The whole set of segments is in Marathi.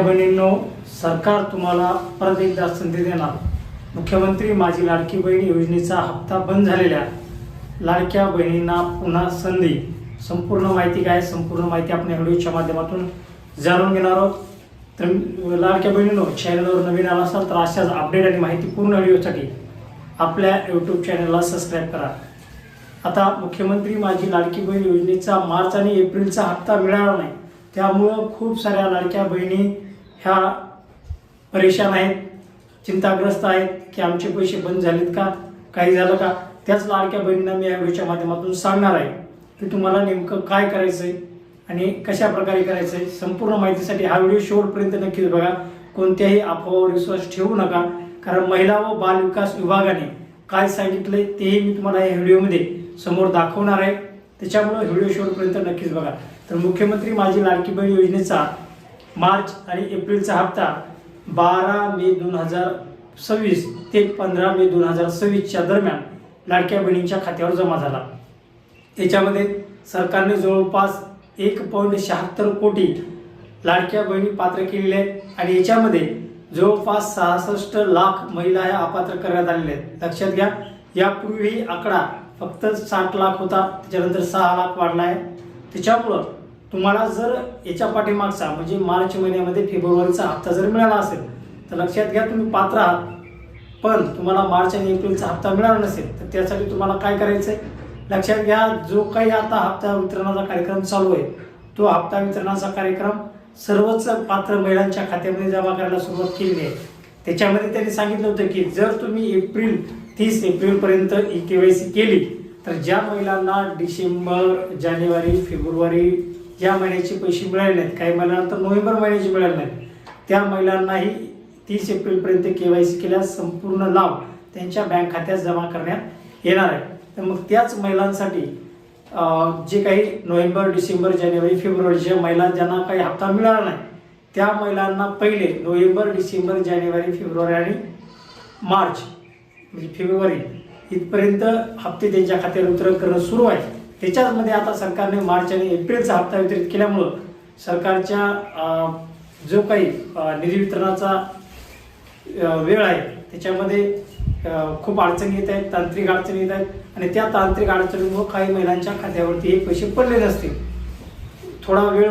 बहिणींनो, सरकार तुम्हाला परत एकदा संधी देणार. मुख्यमंत्री माझी लाडकी बहीण योजनेचा हप्ता बंद झालेल्या लाडक्या बहिणींना पुन्हा संधी. संपूर्ण माहिती काय, संपूर्ण माहिती आपण या व्हिडिओच्या माध्यमातून जाणून घेणार आहोत. तर लाडक्या बहिणींनो, चॅनलवर नवीन आला असाल तर अशाच अपडेट आणि माहितीपूर्ण व्हिडिओसाठी आपल्या यूट्यूब चॅनलला सबस्क्राईब करा. आता मुख्यमंत्री माझी लाडकी बहीण योजनेचा मार्च आणि एप्रिलचा हप्ता मिळाला नाही, त्यामुळं खूप साऱ्या लाडक्या बहिणी ह्या परेशान आहेत, चिंताग्रस्त आहेत की आमचे पैसे बंद झालेत का, काही झालं का. त्याच लाडक्या बहिणींना मी या व्हिडिओच्या माध्यमातून सांगणार आहे की तुम्हाला नेमकं काय करायचं आहे आणि कशा प्रकारे करायचं आहे. संपूर्ण माहितीसाठी हा व्हिडिओ शेवटपर्यंत नक्कीच बघा. कोणत्याही अफवावर विश्वास ठेवू नका, कारण महिला व बाल विकास विभागाने काय सांगितलंय तेही मी तुम्हाला या व्हिडिओमध्ये समोर दाखवणार आहे. त्याच्यामुळे व्हिडिओ शेवटपर्यंत नक्कीच बघा. तर मुख्यमंत्री माझी लाडकी बहीण योजनेचा मार्च आणि एप्रिलचा हप्ता 12 मे 2026 ते 15 मे 2026 दरम्यान लाडक्या बहिणींच्या खात्यावर जमा झाला. याच्यामध्ये सरकारने जवळपास 1.76 कोटी लाडक्या बहिणी पात्र केलेल्या आहेत आणि याच्यामध्ये जवळपास 66 लाख महिला या अपात्र करण्यात आलेल्या आहेत. लक्षात घ्या, यापूर्वी आकडा फक्त 60 लाख होता, त्याच्यानंतर 6 लाख वाढला आहे. त्याच्यामुळं तुम्हाला जर याच्या पाठीमागचा म्हणजे मार्च महिन्यामध्ये फेब्रुवारीचा हप्ता जर मिळाला असेल तर लक्षात घ्या तुम्ही पात्र आहात, पण तुम्हाला मार्च आणि एप्रिलचा हप्ता मिळाला नसेल तर त्यासाठी तुम्हाला काय करायचं आहे. लक्षात घ्या, जो काही आता हप्ता वितरणाचा कार्यक्रम चालू आहे तो हप्ता वितरणाचा कार्यक्रम सर्वच पात्र महिलांच्या खात्यामध्ये जमा करायला सुरुवात केली आहे. त्याच्यामध्ये त्यांनी सांगितलं होतं की जर तुम्ही 30 एप्रिलपर्यंत KYC केली तर ज्या महिलांना डिसेंबर, जानेवारी, फेब्रुवारी या महिन्याचे पैसे मिळाले नाहीत, काही महिलांना तर नोव्हेंबर महिन्याचे मिळाले नाहीत, त्या महिलांनाही 30 एप्रिलपर्यंत KYC केल्यास संपूर्ण लाभ त्यांच्या बँक खात्यात जमा करण्यात येणार आहे. तर मग त्याच महिलांसाठी जे काही नोव्हेंबर, डिसेंबर, जानेवारी, फेब्रुवारीच्या महिला ज्यांना काही हप्ता मिळाला नाही त्या महिलांना पहिले नोव्हेंबर, डिसेंबर, जानेवारी, फेब्रुवारी आणि मार्च म्हणजे फेब्रुवारी इथपर्यंत हप्ते त्यांच्या खात्यावर वितरण करणं सुरू आहे. त्याच्यामध्ये आता सरकारने मार्च आणि एप्रिलचा हप्ता वितरित केल्यामुळं सरकारच्या जो काही निधी वितरणाचा वेळ आहे त्याच्यामध्ये खूप अडचणी येत आहेत, तांत्रिक अडचणी येत आहेत आणि त्या तांत्रिक अडचणीमुळे काही महिलांच्या खात्यावरती हे पैसे पडले नसतील. थोडा वेळ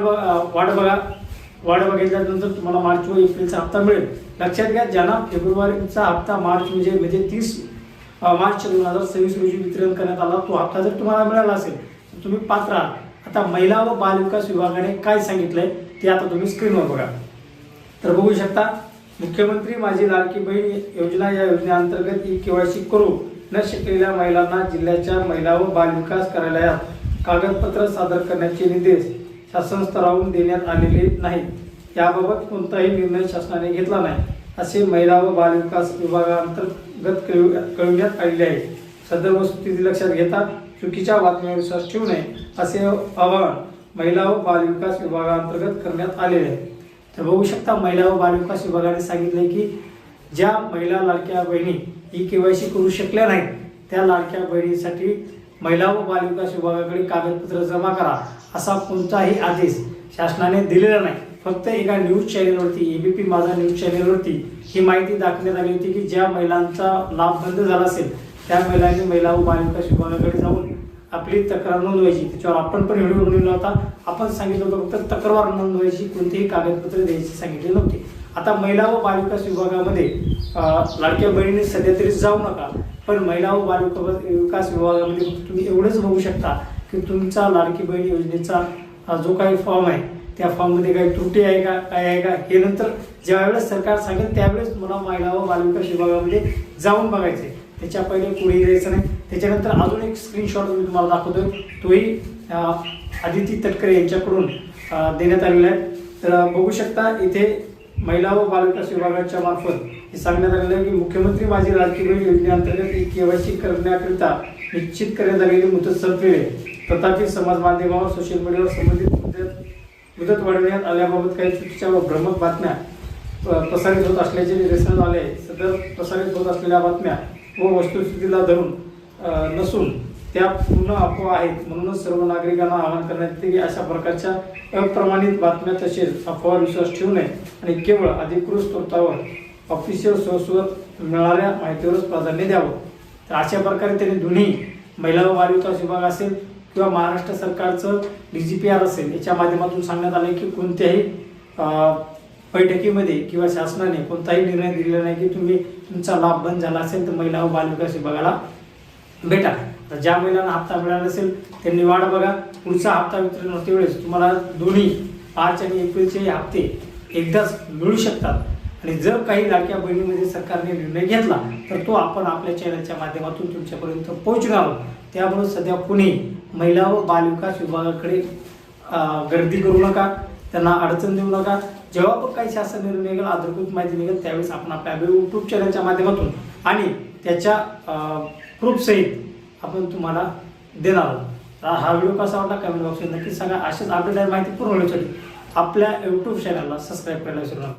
वाढ बघितल्यानंतर तुम्हाला मार्च व एप्रिलचा हप्ता मिळेल. लक्षात घ्या, ज्यांना फेब्रुवारीचा हप्ता मार्च म्हणजे 30 मार्च 2026 रोजी वितरण करण्यात आला तो हप्ता जर तुम्हाला मिळाला असेल तर तुम्ही पात्र आहात. आता महिला व बाल विकास विभागाने काय सांगितलंय ते आता तुम्ही स्क्रीनवर बघा. तर बघू शकता, मुख्यमंत्री माझी लाडकी बहीण योजना या योजनेअंतर्गत KYC करू न शकलेल्या महिलांना जिल्ह्याच्या महिला व बाल विकास कार्यालयात कागदपत्र सादर करण्याचे निर्देश शासन स्तरावरून देण्यात आलेले नाहीत. याबाबत कोणताही निर्णय शासनाने घेतला नाही असे महिला व बाल विकास विभागाअंतर्गत कळविण्यात आलेले आहे. सदर वस्तुस्थिती लक्षात घेता चुकीच्या बातम्यांवर विश्वास ठेवू नये असे आवाहन महिला व बाल विकास विभागाअंतर्गत करण्यात आलेले आहे. तर बघू शकता, महिला व बाल विकास विभागाने सांगितले की ज्या महिला लाडक्या बहिणी KYC करू शकल्या नाहीत त्या लाडक्या बहिणीसाठी महिला व बाल विकास विभागाकडे कागदपत्र जमा करा असा कोणताही आदेश शासनाने दिलेला नाही. फक्त एका न्यूज चॅनलवरती ABP माझा न्यूज चॅनलवरती ही माहिती दाखवण्यात आली होती की ज्या महिलांचा लाभ बंद झाला असेल त्या महिलांनी महिला व बाल विकास विभागाकडे जाऊन आपली तक्रार नोंदवायची. त्याच्यावर आपण पण व्हिडिओ बनवला होता. आपण सांगितलं होतं फक्त तक्रार नोंदवायची, कोणतेही कागदपत्र द्यायची सांगितले नव्हते. आता महिला व बाल विकास विभागामध्ये लाडक्या बहिणीने सध्या तरी जाऊ नका, पण महिला व बाल विकास विभागामध्ये तुम्ही एवढंच बघू शकता की तुमचा लाडकी बहीण योजनेचा जो काही फॉर्म आहे त्या फॉर्ममध्ये काही त्रुटी आहे का, काय आहे का, हे नंतर ज्यावेळेस सरकार सांगेल त्यावेळेस मला महिला व बाल विकास विभागामध्ये जाऊन बघायचे. त्याच्या पहिले पुढे जायचं नाही. त्याच्यानंतर अजून एक स्क्रीनशॉट मी तुम्हाला दाखवतोय, तोही आदिती तटकरे यांच्याकडून देण्यात आलेला आहे. तर बघू शकता, इथे महिला व बाल विकास विभागाच्या मार्फत हे सांगण्यात आलेलं आहे की मुख्यमंत्री माझी लाडकी बहीण योजनेअंतर्गत KYC करण्याकरिता निश्चित करण्यात आलेली मुदत संपलेली आहे. तथापि समाज माध्यमावर सोशल मीडियावर संबंधित मुदत वाढवण्यात आल्याबाबत काही चुकीच्या व भ्रामक बातम्या प्रसारित होत असल्याचे निदर्शनास आले आहे. सदर प्रसारित होत असलेल्या बातम्या व वस्तुस्थितीला धरून नसून त्या पूर्ण अफवा आहेत. म्हणूनच सर्व नागरिकांना आवाहन करण्यात येते की अशा प्रकारच्या अप्रमाणित बातम्या तसेच अफवा विश्वास ठेवू नये आणि केवळ अधिकृत स्रोतावर ऑफिशियल सोर्सवर मिळणाऱ्या माहितीवरच प्राधान्य द्यावं. तर अशा प्रकारे त्यांनी दोन्ही महिला व बालविकास विभाग असेल किंवा महाराष्ट्र सरकारचं DGPR असेल याच्या माध्यमातून सांगण्यात आलं की कोणत्याही बैठकीमध्ये किंवा शासनाने कोणताही निर्णय दिलेला नाही की तुम्ही तुमचा लाभ बंद झाला असेल तर महिला व बालविकास विभागाला भेटा. तर ज्या महिलांना हप्ता मिळाला नसेल त्यांनी वाट बघा. पुढचा हप्ता वितरण होते वेळेस तुम्हाला दोन्ही मार्च आणि एप्रिलचे हप्ते एकदाच मिळू शकतात. आणि जर काही लाडक्या बहिणीमध्ये सरकारने निर्णय घेतला तर तो आपण आपल्या चॅनलच्या माध्यमातून तुमच्यापर्यंत पोहोचणार आहोत. त्यामुळे सध्या कुणी महिला व बालविकास विभागाकडे गर्दी करू नका, त्यांना अडचण देऊ नका. जेव्हा पण काही शासन निर्णय निघेल, अधिकृत माहिती निघेल त्यावेळेस आपण आपल्या YouTube चॅनलच्या माध्यमातून आणि त्याच्या प्रूफसहित आपण तुम्हाला देणार आहोत. हा व्हिडिओ कसा वाटला कमेंट बॉक्समध्ये नक्की सांगा. अशाच अपडेट माहिती पूर्ण होण्यासाठी आपल्या YouTube चॅनलला सबस्क्राईब करायला विसरू नका.